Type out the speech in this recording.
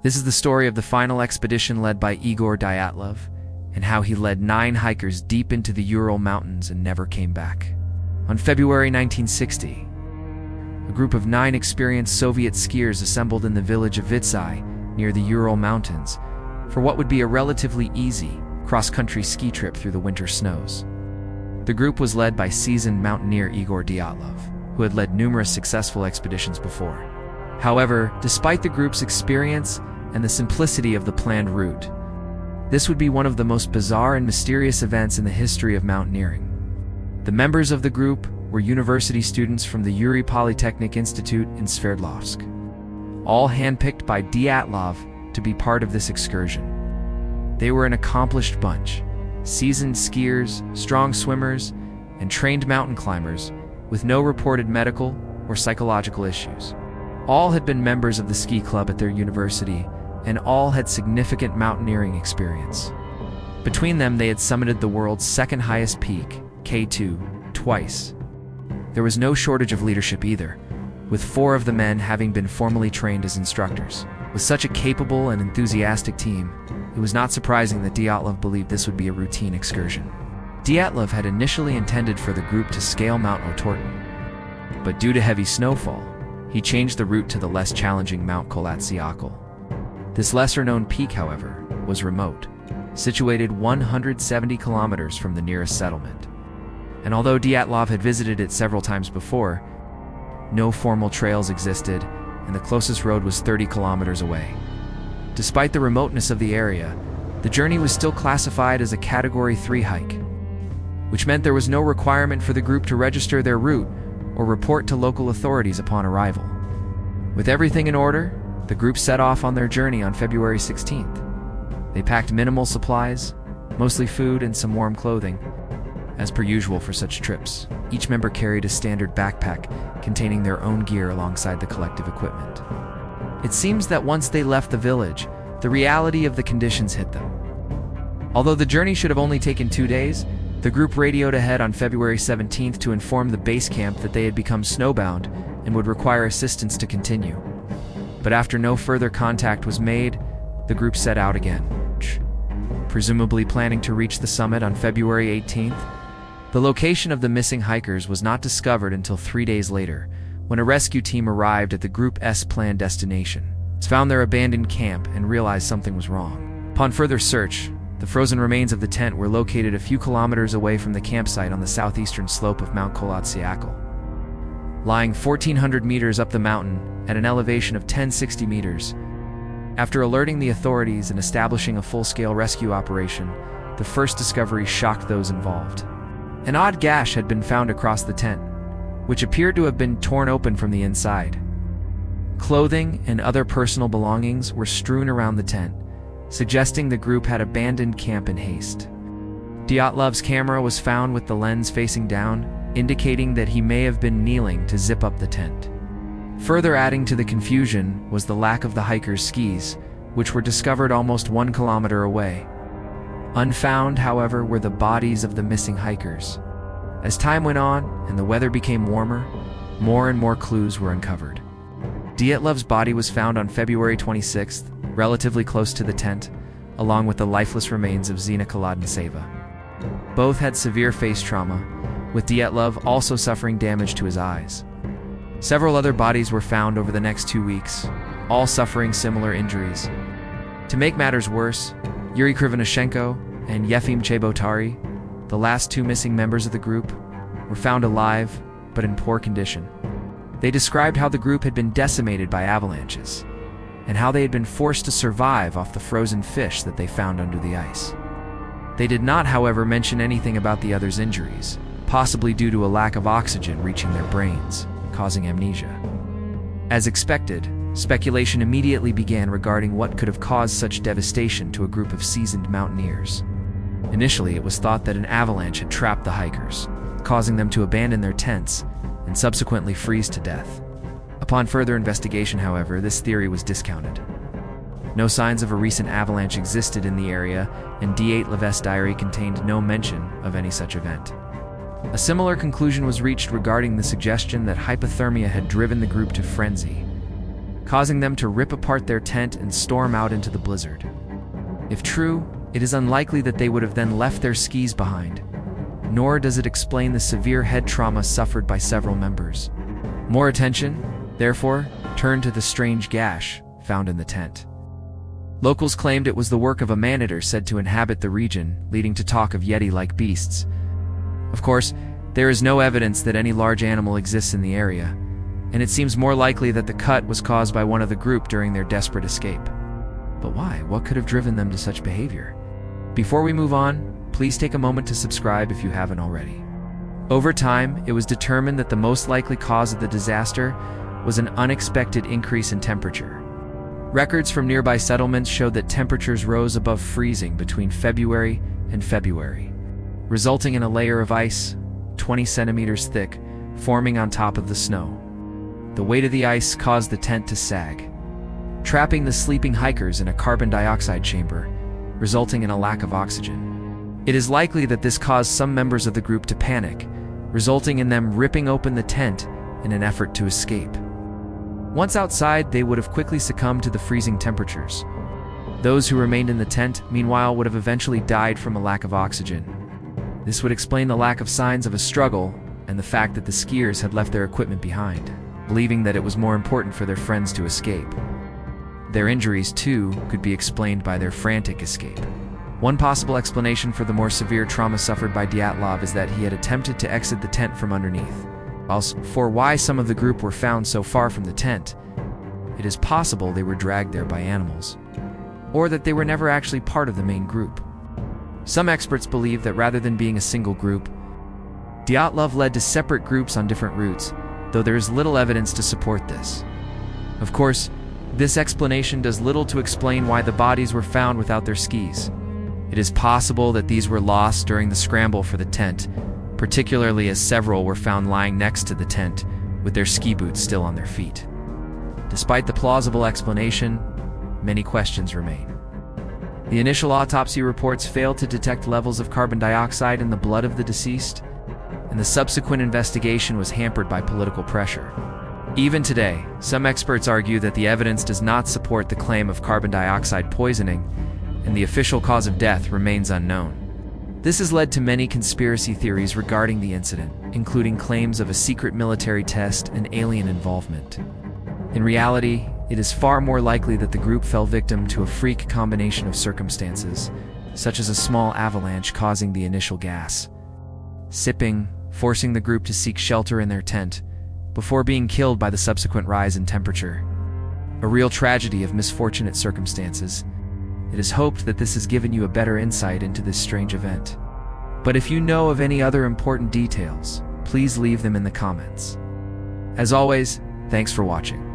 This is the story of the final expedition led by Igor Dyatlov, and how he led 9 hikers deep into the Ural Mountains and never came back. On February 1960, a group of 9 experienced Soviet skiers assembled in the village of Vitsai, near the Ural Mountains, for what would be a relatively easy cross-country ski trip through the winter snows. The group was led by seasoned mountaineer Igor Dyatlov, who had led numerous successful expeditions before. However, despite the group's experience and the simplicity of the planned route, this would be one of the most bizarre and mysterious events in the history of mountaineering. The members of the group were university students from the Yuri Polytechnic Institute in Sverdlovsk, all handpicked by Dyatlov to be part of this excursion. They were an accomplished bunch, seasoned skiers, strong swimmers, and trained mountain climbers with no reported medical or psychological issues. All had been members of the ski club at their university, and all had significant mountaineering experience. Between them, they had summited the world's second highest peak, K2, twice. There was no shortage of leadership either, with 4 of the men having been formally trained as instructors. With such a capable and enthusiastic team, it was not surprising that Dyatlov believed this would be a routine excursion. Dyatlov had initially intended for the group to scale Mount Otorten, but due to heavy snowfall, he changed the route to the less challenging Mount Kolatsiakal. This lesser-known peak, however, was remote, situated 170 kilometers from the nearest settlement. And although Dyatlov had visited it several times before, no formal trails existed, and the closest road was 30 kilometers away. Despite the remoteness of the area, the journey was still classified as a Category 3 hike, which meant there was no requirement for the group to register their route or report to local authorities upon arrival. With everything in order, the group set off on their journey on February 16th. They packed minimal supplies, mostly food and some warm clothing. As per usual for such trips, each member carried a standard backpack containing their own gear alongside the collective equipment. It seems that once they left the village, the reality of the conditions hit them. Although the journey should have only taken 2 days, the group radioed ahead on February 17th to inform the base camp that they had become snowbound and would require assistance to continue. But after no further contact was made, the group set out again, presumably planning to reach the summit on February 18th. The location of the missing hikers was not discovered until 3 days later, when a rescue team arrived at the group's planned destination. It found their abandoned camp and realized something was wrong. Upon further search, the frozen remains of the tent were located a few kilometers away from the campsite on the southeastern slope of Mount Kolatsiakal. Lying 1,400 meters up the mountain at an elevation of 1,060 meters. After alerting the authorities and establishing a full-scale rescue operation, the first discovery shocked those involved. An odd gash had been found across the tent, which appeared to have been torn open from the inside. Clothing and other personal belongings were strewn around the tent, suggesting the group had abandoned camp in haste. Dyatlov's camera was found with the lens facing down, indicating that he may have been kneeling to zip up the tent. Further adding to the confusion was the lack of the hikers' skis, which were discovered almost 1 kilometer away. Unfound, however, were the bodies of the missing hikers. As time went on and the weather became warmer, more and more clues were uncovered. Dyatlov's body was found on February 26th, relatively close to the tent, along with the lifeless remains of Zina Kolodntseva. Both had severe face trauma, with Dyatlov also suffering damage to his eyes. Several other bodies were found over the next 2 weeks, all suffering similar injuries. To make matters worse, Yuri Krivonishenko and Yefim Chebotari, the last 2 missing members of the group, were found alive, but in poor condition. They described how the group had been decimated by avalanches, and how they had been forced to survive off the frozen fish that they found under the ice. They did not, however, mention anything about the others' injuries, possibly due to a lack of oxygen reaching their brains, causing amnesia. As expected, speculation immediately began regarding what could have caused such devastation to a group of seasoned mountaineers. Initially, it was thought that an avalanche had trapped the hikers, causing them to abandon their tents and subsequently freeze to death. Upon further investigation, however, this theory was discounted. No signs of a recent avalanche existed in the area, and Dyatlov's diary contained no mention of any such event. A similar conclusion was reached regarding the suggestion that hypothermia had driven the group to frenzy, causing them to rip apart their tent and storm out into the blizzard. If true, it is unlikely that they would have then left their skis behind, nor does it explain the severe head trauma suffered by several members. More attention, therefore, turned to the strange gash found in the tent. Locals claimed it was the work of a man-eater said to inhabit the region, leading to talk of Yeti-like beasts. Of course, there is no evidence that any large animal exists in the area, and it seems more likely that the cut was caused by one of the group during their desperate escape. But why? What could have driven them to such behavior? Before we move on, please take a moment to subscribe if you haven't already. Over time, it was determined that the most likely cause of the disaster was an unexpected increase in temperature. Records from nearby settlements showed that temperatures rose above freezing between February and February, resulting in a layer of ice, 20 centimeters thick, forming on top of the snow. The weight of the ice caused the tent to sag, trapping the sleeping hikers in a carbon dioxide chamber, resulting in a lack of oxygen. It is likely that this caused some members of the group to panic, resulting in them ripping open the tent in an effort to escape. Once outside, they would have quickly succumbed to the freezing temperatures. Those who remained in the tent, meanwhile, would have eventually died from a lack of oxygen. This would explain the lack of signs of a struggle and the fact that the skiers had left their equipment behind, believing that it was more important for their friends to escape. Their injuries, too, could be explained by their frantic escape. One possible explanation for the more severe trauma suffered by Dyatlov is that he had attempted to exit the tent from underneath. As for why some of the group were found so far from the tent, it is possible they were dragged there by animals, or that they were never actually part of the main group. Some experts believe that rather than being a single group, Dyatlov led to separate groups on different routes, though there is little evidence to support this. Of course, this explanation does little to explain why the bodies were found without their skis. It is possible that these were lost during the scramble for the tent, particularly as several were found lying next to the tent with their ski boots still on their feet. Despite the plausible explanation, many questions remain. The initial autopsy reports failed to detect levels of carbon dioxide in the blood of the deceased, and the subsequent investigation was hampered by political pressure. Even today, some experts argue that the evidence does not support the claim of carbon dioxide poisoning, and the official cause of death remains unknown. This has led to many conspiracy theories regarding the incident, including claims of a secret military test and alien involvement. In reality, it is far more likely that the group fell victim to a freak combination of circumstances, such as a small avalanche causing the initial gas sipping, forcing the group to seek shelter in their tent, before being killed by the subsequent rise in temperature. A real tragedy of misfortunate circumstances. It is hoped that this has given you a better insight into this strange event. But if you know of any other important details, please leave them in the comments. As always, thanks for watching.